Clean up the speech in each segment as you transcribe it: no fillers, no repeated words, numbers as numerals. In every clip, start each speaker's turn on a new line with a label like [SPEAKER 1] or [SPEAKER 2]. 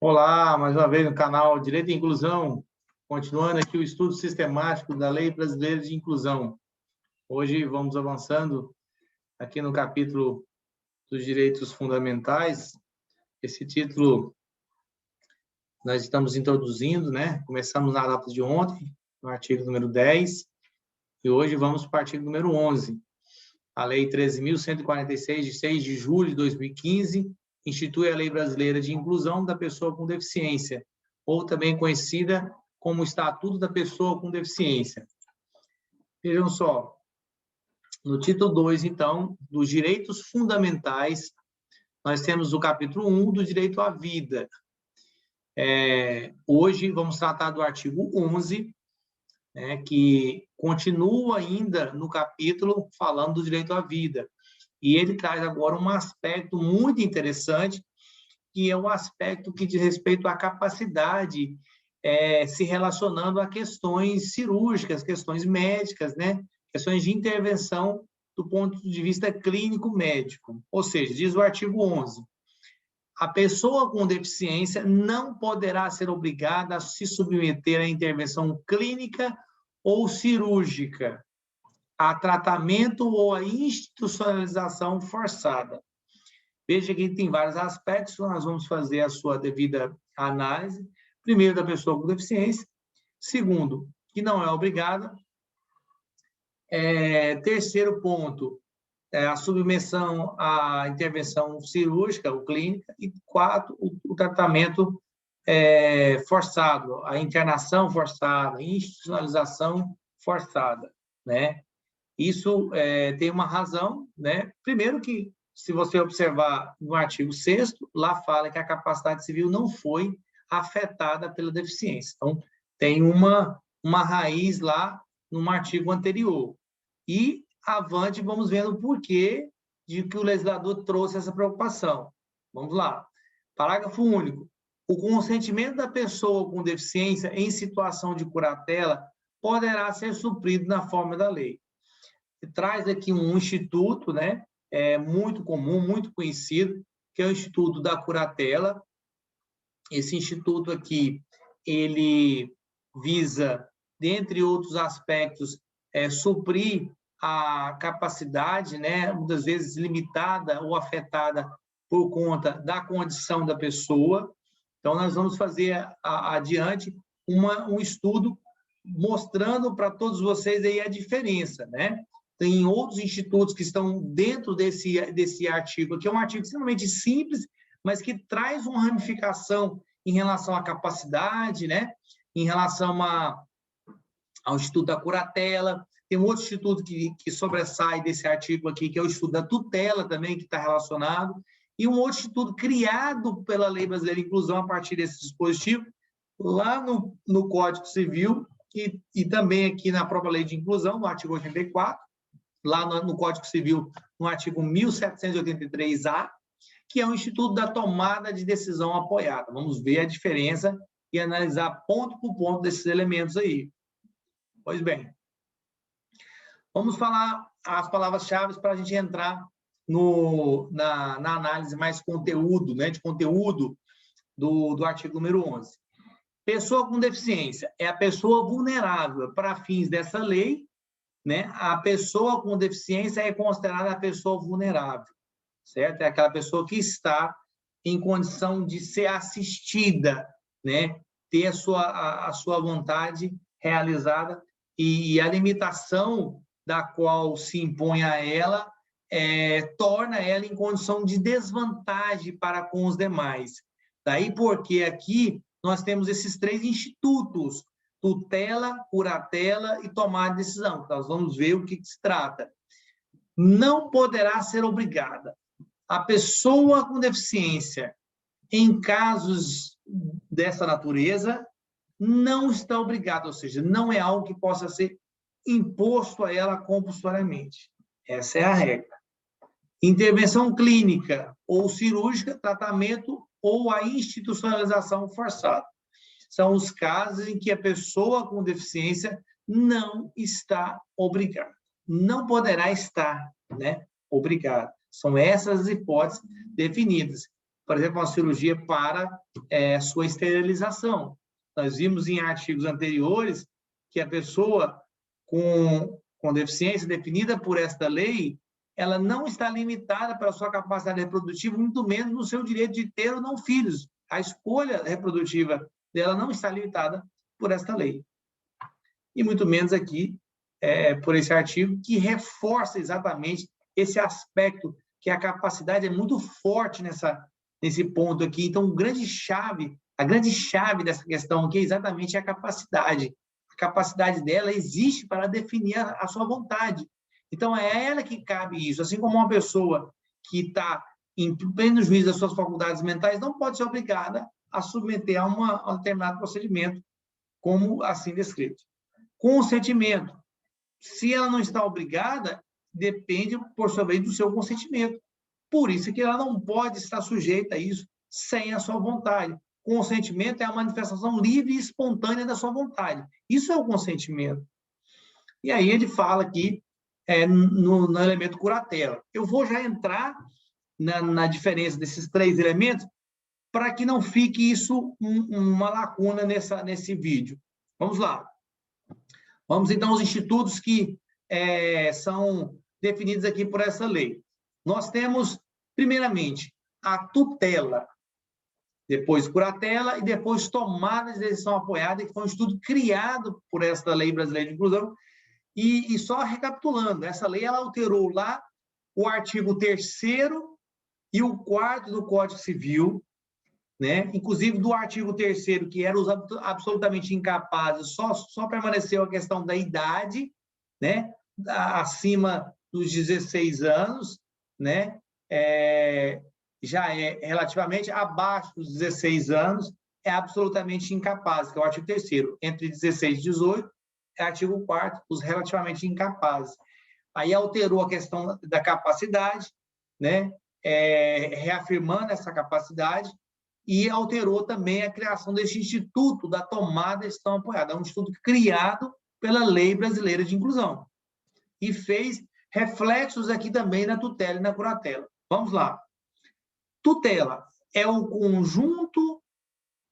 [SPEAKER 1] Olá, mais uma vez no canal Direito e Inclusão, continuando aqui o estudo sistemático da Lei Brasileira de Inclusão. Hoje vamos avançando aqui no capítulo dos direitos fundamentais. Esse título nós estamos introduzindo, né? Começamos na data de ontem, no artigo número 10, e hoje vamos para o artigo número 11. A Lei 13.146, de 6 de julho de 2015, institui a Lei Brasileira de Inclusão da Pessoa com Deficiência, ou também conhecida como Estatuto da Pessoa com Deficiência. Vejam só, no título 2, então, dos direitos fundamentais, nós temos o capítulo 1 do direito à vida. Hoje vamos tratar do artigo 11, que continua ainda no capítulo falando do direito à vida. E ele traz agora um aspecto muito interessante, que é o aspecto que diz respeito à capacidade, se relacionando a questões cirúrgicas, questões médicas, né? Questões de intervenção do ponto de vista clínico-médico. Ou seja, diz o artigo 11, a pessoa com deficiência não poderá ser obrigada a se submeter à intervenção clínica ou cirúrgica, a tratamento ou a institucionalização forçada. Veja que tem vários aspectos, nós vamos fazer a sua devida análise. Primeiro, da pessoa com deficiência. Segundo, que não é obrigada. Terceiro ponto, a submissão à intervenção cirúrgica ou clínica. E quarto, o tratamento forçado, a internação forçada, a institucionalização forçada, né? Isso tem uma razão, né? Primeiro que, se você observar no artigo 6º, lá fala que a capacidade civil não foi afetada pela deficiência. Então, tem uma raiz lá num artigo anterior. E, avante, vamos vendo o porquê de que o legislador trouxe essa preocupação. Vamos lá. Parágrafo único. O consentimento da pessoa com deficiência em situação de curatela poderá ser suprido na forma da lei. Traz aqui um instituto, né, muito comum, muito conhecido, que é o Instituto da Curatela. Esse instituto aqui, ele visa, dentre outros aspectos, suprir a capacidade, né, muitas vezes limitada ou afetada por conta da condição da pessoa. Então, nós vamos fazer adiante um estudo mostrando para todos vocês aí a diferença, né? Tem outros institutos que estão dentro desse artigo, que é um artigo extremamente simples, mas que traz uma ramificação em relação à capacidade, né? Em relação ao Instituto da Curatela. Tem um outro instituto que sobressai desse artigo aqui, que é o Instituto da Tutela também, que está relacionado, e um outro instituto criado pela Lei Brasileira de Inclusão a partir desse dispositivo, lá no Código Civil, e também aqui na própria Lei de Inclusão, no artigo 84, lá no Código Civil, no artigo 1783-A, que é o Instituto da Tomada de Decisão Apoiada. Vamos ver a diferença e analisar ponto por ponto desses elementos aí. Pois bem, vamos falar as palavras-chave para a gente entrar na análise mais conteúdo, né, de conteúdo do artigo número 11. Pessoa com deficiência é a pessoa vulnerável para fins dessa lei, né? A pessoa com deficiência é considerada a pessoa vulnerável, certo? É aquela pessoa que está em condição de ser assistida, né? Ter a sua vontade realizada, e a limitação da qual se impõe a ela torna ela em condição de desvantagem para com os demais. Daí porque aqui nós temos esses 3 institutos: tutela, curatela e tomada de decisão. Nós vamos ver o que se trata. Não poderá ser obrigada. A pessoa com deficiência, em casos dessa natureza, não está obrigada, ou seja, não é algo que possa ser imposto a ela compulsoriamente. Essa é a regra. Intervenção clínica ou cirúrgica, tratamento ou a institucionalização forçada. São os casos em que a pessoa com deficiência não está obrigada. Não poderá estar, né, obrigada. São essas as hipóteses definidas. por exemplo, uma cirurgia para sua esterilização. Nós vimos em artigos anteriores que a pessoa com deficiência definida por esta lei, ela não está limitada pela sua capacidade reprodutiva, muito menos no seu direito de ter ou não filhos. A escolha reprodutiva dela não está limitada por esta lei. E muito menos aqui, por esse artigo, que reforça exatamente esse aspecto, que a capacidade é muito forte nesse ponto aqui. Então, a grande chave dessa questão aqui é exatamente a capacidade. A capacidade dela existe para definir a sua vontade. Então, é ela que cabe isso. Assim como uma pessoa que está em pleno juízo das suas faculdades mentais não pode ser obrigada a submeter a um determinado procedimento, como assim descrito. Consentimento. Se ela não está obrigada, depende, por sua vez, do seu consentimento. Por isso que ela não pode estar sujeita a isso sem a sua vontade. Consentimento é a manifestação livre e espontânea da sua vontade. Isso é o consentimento. E aí ele fala aqui no elemento curatela. Eu vou já entrar na diferença desses 3 elementos para que não fique isso uma lacuna nesse vídeo. Vamos lá. Vamos, então, aos institutos que são definidos aqui por essa lei. Nós temos, primeiramente, a tutela, depois curatela e depois tomada de decisão apoiada, que foi um instituto criado por esta Lei Brasileira de Inclusão. E só recapitulando, essa lei ela alterou lá o artigo 3º e o 4º do Código Civil, né? Inclusive do artigo 3º, que eram os absolutamente incapazes, só permaneceu a questão da idade, né? Acima dos 16 anos, né? Já é relativamente abaixo dos 16 anos, é absolutamente incapaz, que é o artigo 3º. Entre 16 e 18, é artigo 4º, os relativamente incapazes. Aí alterou a questão da capacidade, né? Reafirmando essa capacidade, e alterou também a criação desse Instituto da Tomada de Decisão Apoiada, um instituto criado pela Lei Brasileira de Inclusão, e fez reflexos aqui também na tutela e na curatela. Vamos lá. Tutela é o conjunto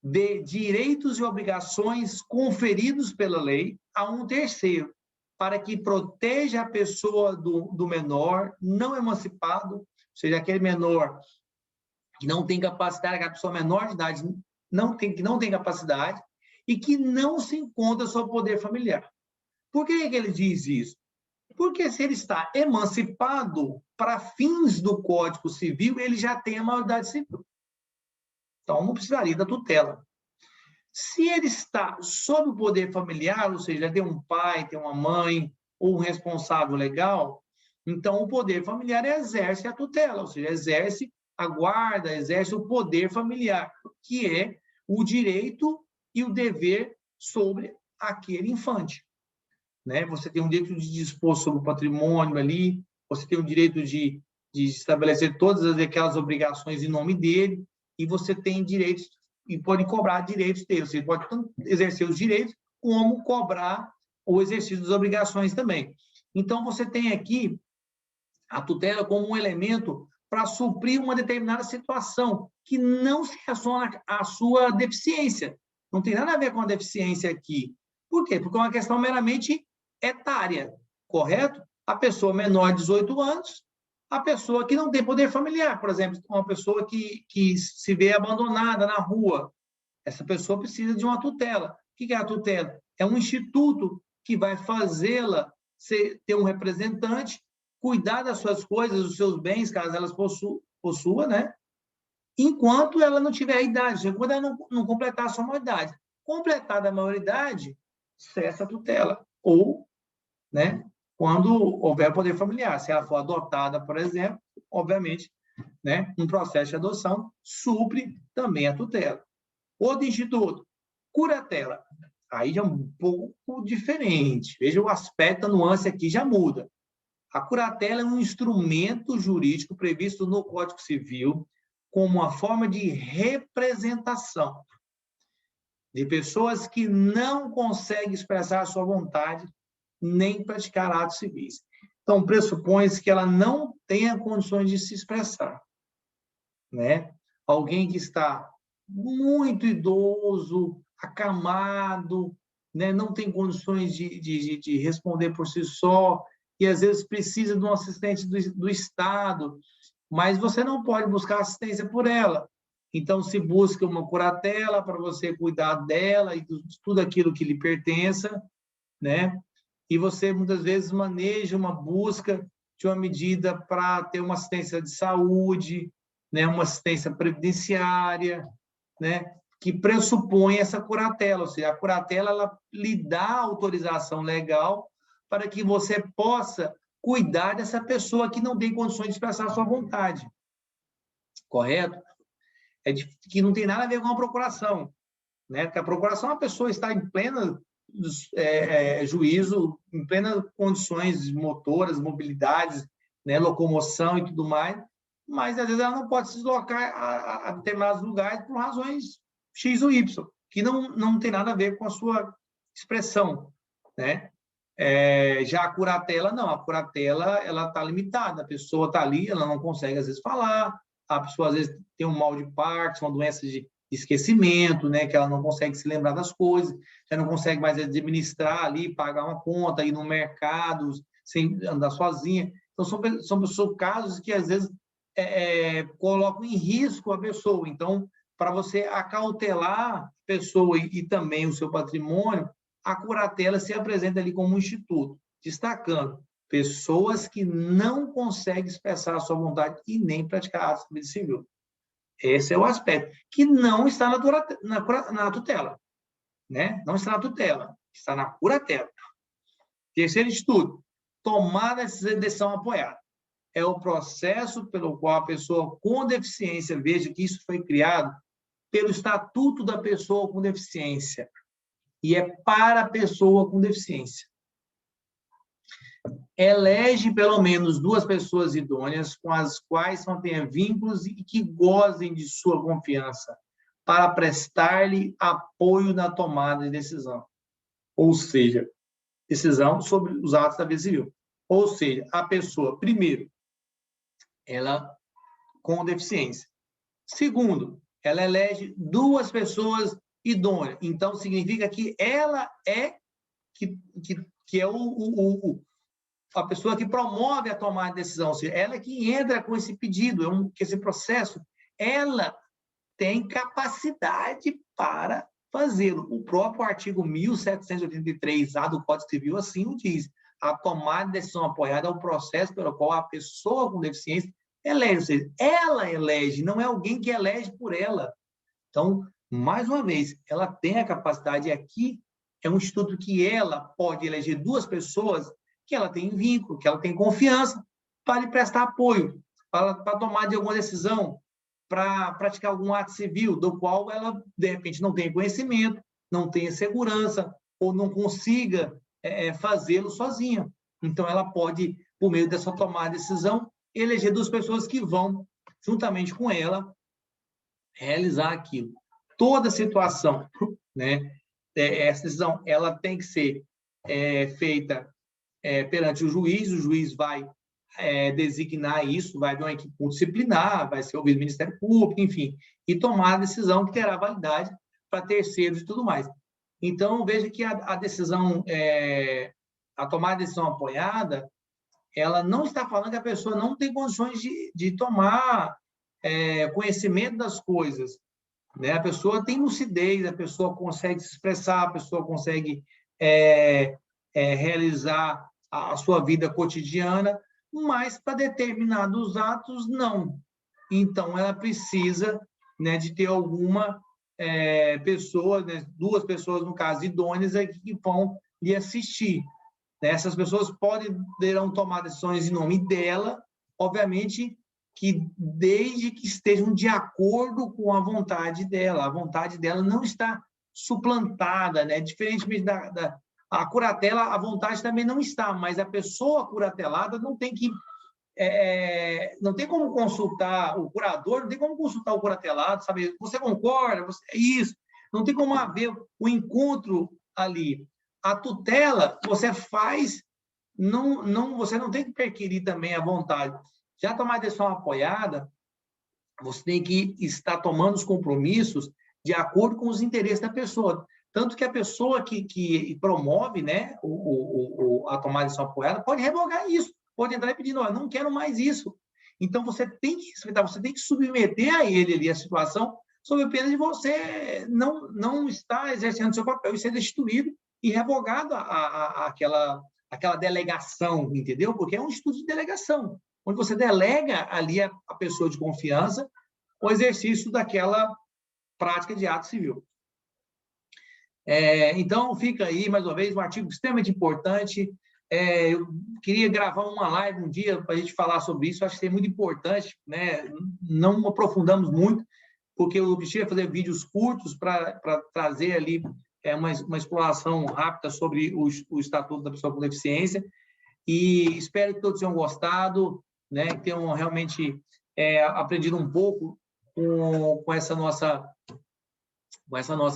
[SPEAKER 1] de direitos e obrigações conferidos pela lei a um terceiro, para que proteja a pessoa do menor não emancipado, ou seja, aquele menor que não tem capacidade, aquela pessoa menor de idade que não tem capacidade e que não se encontra sob poder familiar. Por que ele diz isso? Porque se ele está emancipado para fins do Código Civil, ele já tem a maioridade civil. Então, não precisaria da tutela. Se ele está sob o poder familiar, ou seja, tem um pai, tem uma mãe, ou um responsável legal, então o poder familiar exerce a tutela, ou seja, exerce a guarda, exerce o poder familiar, que é o direito e o dever sobre aquele infante. Né? Você tem o direito de dispor sobre o patrimônio ali, você tem o direito de estabelecer todas aquelas obrigações em nome dele, e você tem direitos, e pode cobrar direitos dele. Você pode tanto exercer os direitos, como cobrar o exercício das obrigações também. Então, você tem aqui a tutela como um elemento para suprir uma determinada situação que não se relaciona à sua deficiência. Não tem nada a ver com a deficiência aqui. Por quê? Porque é uma questão meramente etária, correto? A pessoa menor de 18 anos, a pessoa que não tem poder familiar, por exemplo, uma pessoa que se vê abandonada na rua, essa pessoa precisa de uma tutela. O que é a tutela? É um instituto que vai fazê-la ter um representante, cuidar das suas coisas, dos seus bens, caso elas possua, né? Enquanto ela não tiver a idade, quando ela não completar a sua maioridade. Completada a maioridade, cessa a tutela. Ou, né, quando houver poder familiar. Se ela for adotada, por exemplo, obviamente, né, um processo de adoção supre também a tutela. Outro instituto, curatela. Aí já é um pouco diferente. Veja o aspecto, a nuance aqui já muda. A curatela é um instrumento jurídico previsto no Código Civil como uma forma de representação de pessoas que não conseguem expressar a sua vontade nem praticar atos civis. Então, pressupõe-se que ela não tenha condições de se expressar, né? alguém que está muito idoso, acamado, né? Não tem condições de responder por si só, e às vezes precisa de um assistente do Estado, mas você não pode buscar assistência por ela. Então, se busca uma curatela para você cuidar dela e de tudo aquilo que lhe pertença, né? E você, muitas vezes, maneja uma busca de uma medida para ter uma assistência de saúde, né? Uma assistência previdenciária, né? Que pressupõe essa curatela, ou seja, a curatela ela lhe dá autorização legal para que você possa cuidar dessa pessoa que não tem condições de expressar a sua vontade. Correto? Que não tem nada a ver com a procuração, né? Porque a procuração, a pessoa está em pleno juízo, em plenas condições motoras, mobilidades, né? Locomoção e tudo mais, mas às vezes ela não pode se deslocar a determinados lugares por razões X ou Y, que não tem nada a ver com a sua expressão, né? Já a curatela, não, a curatela ela está limitada, a pessoa está ali, ela não consegue às vezes falar, a pessoa às vezes tem um mal de Parkinson, uma doença de esquecimento, né, que ela não consegue se lembrar das coisas, já não consegue mais administrar ali, pagar uma conta, ir no mercado, sem andar sozinha. Então, são casos que às vezes colocam em risco a pessoa. Então, para você acautelar a pessoa e também o seu patrimônio, a curatela se apresenta ali como um instituto, destacando pessoas que não conseguem expressar a sua vontade e nem praticar atos de civil. Esse é o aspecto, que não está na tutela, né? Não está na tutela, está na curatela. Terceiro estudo, tomada de decisão apoiada. É o processo pelo qual a pessoa com deficiência, veja que isso foi criado pelo Estatuto da Pessoa com Deficiência, e é para a pessoa com deficiência. Elege pelo menos 2 pessoas idôneas com as quais mantenha vínculos e que gozem de sua confiança para prestar-lhe apoio na tomada de decisão. Ou seja, decisão sobre os atos da vida civil. Ou seja, a pessoa, primeiro, ela com deficiência. Segundo, ela elege 2 pessoas idôneas. Então, significa que ela é a pessoa que promove a tomada de decisão, ou seja, ela que entra com esse pedido, que esse processo, ela tem capacidade para fazê-lo. O próprio artigo 1783-A do Código Civil assim o diz. A tomada de decisão apoiada é o processo pelo qual a pessoa com deficiência elege, ou seja, ela elege, não é alguém que elege por ela. Então, mais uma vez, ela tem a capacidade, e aqui é um instituto que ela pode eleger 2 pessoas que ela tem vínculo, que ela tem confiança, para lhe prestar apoio, para tomar de alguma decisão, para praticar algum ato civil, do qual ela, de repente, não tem conhecimento, não tenha segurança, ou não consiga fazê-lo sozinha. Então, ela pode, por meio dessa tomada de decisão, eleger 2 pessoas que vão, juntamente com ela, realizar aquilo. Toda situação, né, essa decisão, ela tem que ser feita perante o juiz vai designar isso, vai haver uma equipe disciplinar, vai ser ouvido o Ministério Público, enfim, e tomar a decisão que terá validade para terceiros e tudo mais. Então, veja que a decisão, a tomada de decisão apoiada, ela não está falando que a pessoa não tem condições de tomar conhecimento das coisas, né? A pessoa tem lucidez, a pessoa consegue se expressar, a pessoa consegue realizar a sua vida cotidiana, mas para determinados atos, não. Então, ela precisa, né, de ter alguma pessoa, né, 2 pessoas, no caso, idôneas, que vão lhe assistir. Essas pessoas poderão tomar decisões em nome dela, obviamente que desde que estejam de acordo com a vontade dela. A vontade dela não está suplantada, né? Diferentemente a curatela, a vontade também não está, mas a pessoa curatelada não tem como consultar o curador, não tem como consultar o curatelado, saber, você concorda? É isso. Não tem como haver o encontro ali. A tutela, você faz, você não tem que perquirir também a vontade. Já tomar decisão apoiada, você tem que estar tomando os compromissos de acordo com os interesses da pessoa. Tanto que a pessoa que promove, né, a tomada de decisão apoiada pode revogar isso, pode entrar e pedir, não, eu não quero mais isso. Então, você tem que respeitar, você tem que submeter a ele ali a situação, sob pena de você não estar exercendo seu papel e ser destituído e revogado aquela delegação, entendeu? Porque é um instituto de delegação, onde você delega ali a pessoa de confiança o exercício daquela prática de ato civil. Então, fica aí, mais uma vez, um artigo extremamente importante. Eu queria gravar uma live um dia para a gente falar sobre isso, acho que é muito importante, né? Não aprofundamos muito, porque o objetivo é fazer vídeos curtos para trazer ali uma exploração rápida sobre o Estatuto da Pessoa com Deficiência, e espero que todos tenham gostado, né? Que tenham realmente aprendido um pouco com essa nossa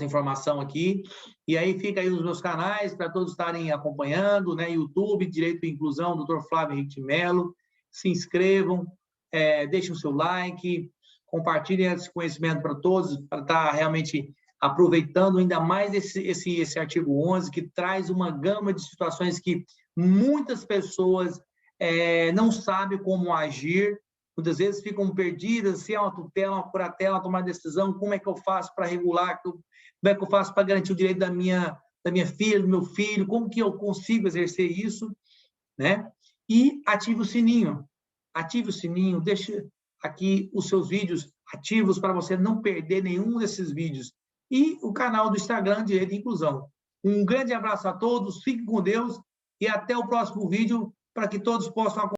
[SPEAKER 1] informação aqui. E aí fica aí os meus canais para todos estarem acompanhando, né? YouTube, Direito e Inclusão, Dr. Flávio Henrique de Mello. Se inscrevam, deixem o seu like, compartilhem esse conhecimento para todos, para estar realmente aproveitando ainda mais esse artigo 11, que traz uma gama de situações que muitas pessoas não sabem como agir, muitas vezes ficam perdidas, se é uma tutela, uma curatela, uma tomada de decisão, como é que eu faço para regular, como é que eu faço para garantir o direito da minha filha, do meu filho, como que eu consigo exercer isso, né? E ative o sininho, deixe aqui os seus vídeos ativos para você não perder nenhum desses vídeos. E o canal do Instagram, Direito e Inclusão. Um grande abraço a todos, fiquem com Deus e até o próximo vídeo, para que todos possam acompanhar.